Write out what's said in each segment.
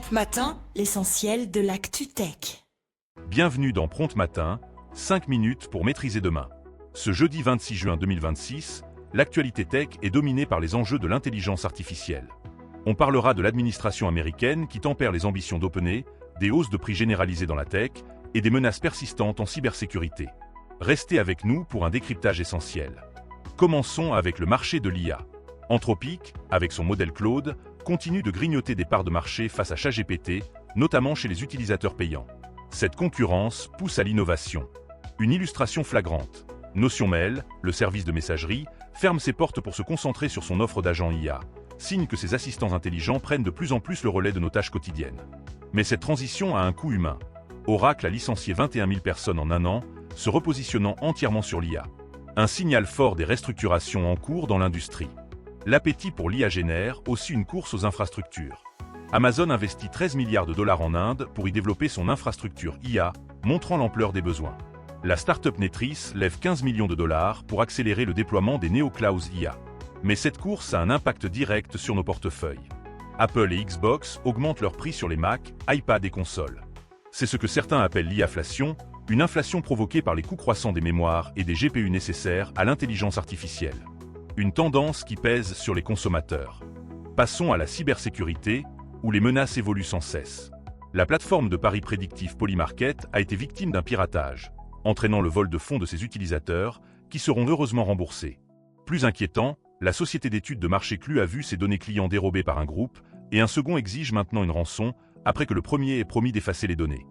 Prompt Matin, l'essentiel de l'actu tech. Bienvenue dans Prompt Matin, 5 minutes pour maîtriser demain. Ce jeudi 26 juin 2026, l'actualité tech est dominée par les enjeux de l'intelligence artificielle. On parlera de l'administration américaine qui tempère les ambitions d'OpenAI, des hausses de prix généralisées dans la tech et des menaces persistantes en cybersécurité. Restez avec nous pour un décryptage essentiel. Commençons avec le marché de l'IA. Anthropic, avec son modèle Claude, continue de grignoter des parts de marché face à ChatGPT, notamment chez les utilisateurs payants. Cette concurrence pousse à l'innovation. Une illustration flagrante. Notion Mail, le service de messagerie, ferme ses portes pour se concentrer sur son offre d'agents IA, signe que ses assistants intelligents prennent de plus en plus le relais de nos tâches quotidiennes. Mais cette transition a un coût humain. Oracle a licencié 21 000 personnes en un an, se repositionnant entièrement sur l'IA. Un signal fort des restructurations en cours dans l'industrie. L'appétit pour l'IA génère aussi une course aux infrastructures. Amazon investit 13 milliards de dollars en Inde pour y développer son infrastructure IA, montrant l'ampleur des besoins. La start-up Netris lève 15 millions de dollars pour accélérer le déploiement des néoclouds IA. Mais cette course a un impact direct sur nos portefeuilles. Apple et Xbox augmentent leurs prix sur les Mac, iPad et consoles. C'est ce que certains appellent l'IAflation, une inflation provoquée par les coûts croissants des mémoires et des GPU nécessaires à l'intelligence artificielle. Une tendance qui pèse sur les consommateurs. Passons à la cybersécurité, où les menaces évoluent sans cesse. La plateforme de paris prédictif Polymarket a été victime d'un piratage, entraînant le vol de fonds de ses utilisateurs, qui seront heureusement remboursés. Plus inquiétant, la société d'études de marché Clue a vu ses données clients dérobées par un groupe, et un second exige maintenant une rançon, après que le premier ait promis d'effacer les données.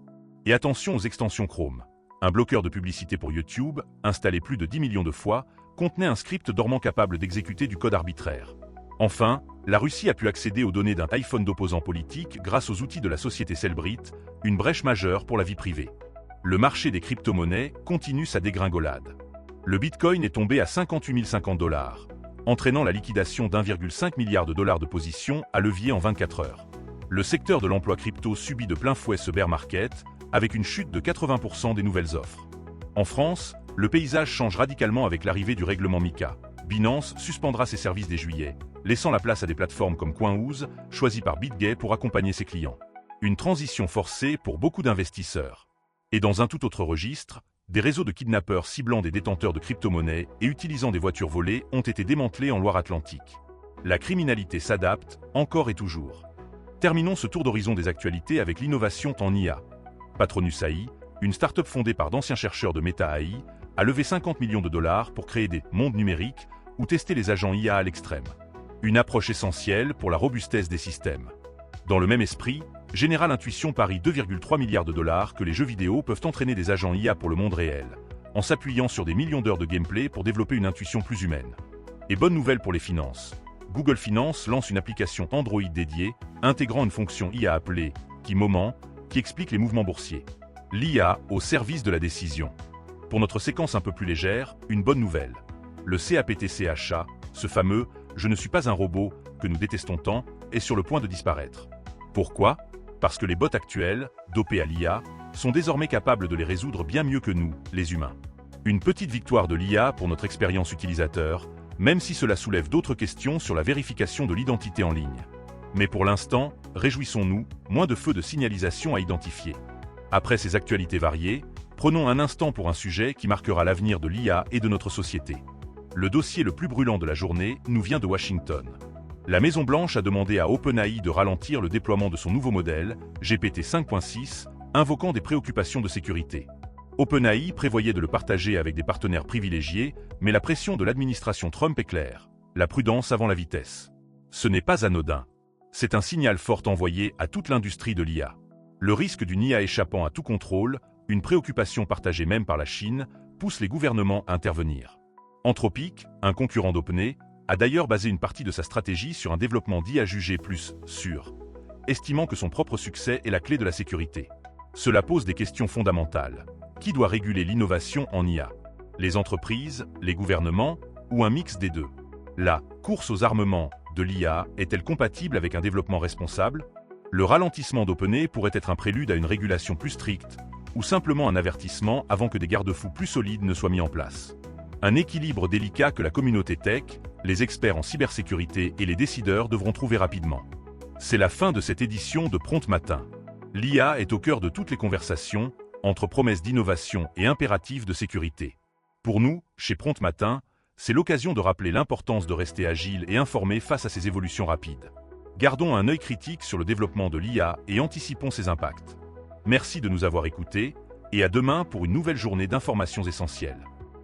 Et attention aux extensions Chrome. Un bloqueur de publicité pour YouTube, installé plus de 10 millions de fois, contenait un script dormant capable d'exécuter du code arbitraire. Enfin, la Russie a pu accéder aux données d'un iPhone d'opposants politiques grâce aux outils de la société Cellbrit, une brèche majeure pour la vie privée. Le marché des crypto-monnaies continue sa dégringolade. Le Bitcoin est tombé à 58 050 $, entraînant la liquidation d'1,5 milliard de dollars de positions à levier en 24 heures. Le secteur de l'emploi crypto subit de plein fouet ce bear market, avec une chute de 80% des nouvelles offres. En France, le paysage change radicalement avec l'arrivée du règlement MiCA. Binance suspendra ses services dès juillet, laissant la place à des plateformes comme Coinhouse, choisies par BitGay pour accompagner ses clients. Une transition forcée pour beaucoup d'investisseurs. Et dans un tout autre registre, des réseaux de kidnappeurs ciblant des détenteurs de crypto-monnaies et utilisant des voitures volées ont été démantelés en Loire-Atlantique. La criminalité s'adapte, encore et toujours. Terminons ce tour d'horizon des actualités avec l'innovation en IA. Patronus AI, une start-up fondée par d'anciens chercheurs de Meta AI, a levé 50 millions de dollars pour créer des mondes numériques ou tester les agents IA à l'extrême. Une approche essentielle pour la robustesse des systèmes. Dans le même esprit, General Intuition parie 2,3 milliards de dollars que les jeux vidéo peuvent entraîner des agents IA pour le monde réel, en s'appuyant sur des millions d'heures de gameplay pour développer une intuition plus humaine. Et bonne nouvelle pour les finances. Google Finance lance une application Android dédiée, intégrant une fonction IA appelée Kimoment, qui explique les mouvements boursiers. L'IA au service de la décision. Pour notre séquence un peu plus légère, une bonne nouvelle. Le CAPTCHA, ce fameux « je ne suis pas un robot » que nous détestons tant, est sur le point de disparaître. Pourquoi ? Parce que les bots actuels, dopés à l'IA, sont désormais capables de les résoudre bien mieux que nous, les humains. Une petite victoire de l'IA pour notre expérience utilisateur, même si cela soulève d'autres questions sur la vérification de l'identité en ligne. Mais pour l'instant, réjouissons-nous, moins de feux de signalisation à identifier. Après ces actualités variées, prenons un instant pour un sujet qui marquera l'avenir de l'IA et de notre société. Le dossier le plus brûlant de la journée nous vient de Washington. La Maison-Blanche a demandé à OpenAI de ralentir le déploiement de son nouveau modèle, GPT 5.6, invoquant des préoccupations de sécurité. OpenAI prévoyait de le partager avec des partenaires privilégiés, mais la pression de l'administration Trump est claire. La prudence avant la vitesse. Ce n'est pas anodin. C'est un signal fort envoyé à toute l'industrie de l'IA. Le risque d'une IA échappant à tout contrôle, une préoccupation partagée même par la Chine, pousse les gouvernements à intervenir. Anthropic, un concurrent d'OpenAI, a d'ailleurs basé une partie de sa stratégie sur un développement d'IA jugé plus sûr, estimant que son propre succès est la clé de la sécurité. Cela pose des questions fondamentales. Qui doit réguler l'innovation en IA ? Les entreprises, les gouvernements ou un mix des deux ? La course aux armements de l'IA est-elle compatible avec un développement responsable ? Le ralentissement d'OpenAI pourrait être un prélude à une régulation plus stricte ou simplement un avertissement avant que des garde-fous plus solides ne soient mis en place. Un équilibre délicat que la communauté tech, les experts en cybersécurité et les décideurs devront trouver rapidement. C'est la fin de cette édition de Prompt Matin. L'IA est au cœur de toutes les conversations, entre promesses d'innovation et impératifs de sécurité. Pour nous, chez Prompt Matin, c'est l'occasion de rappeler l'importance de rester agile et informé face à ces évolutions rapides. Gardons un œil critique sur le développement de l'IA et anticipons ses impacts. Merci de nous avoir écoutés, et à demain pour une nouvelle journée d'informations essentielles.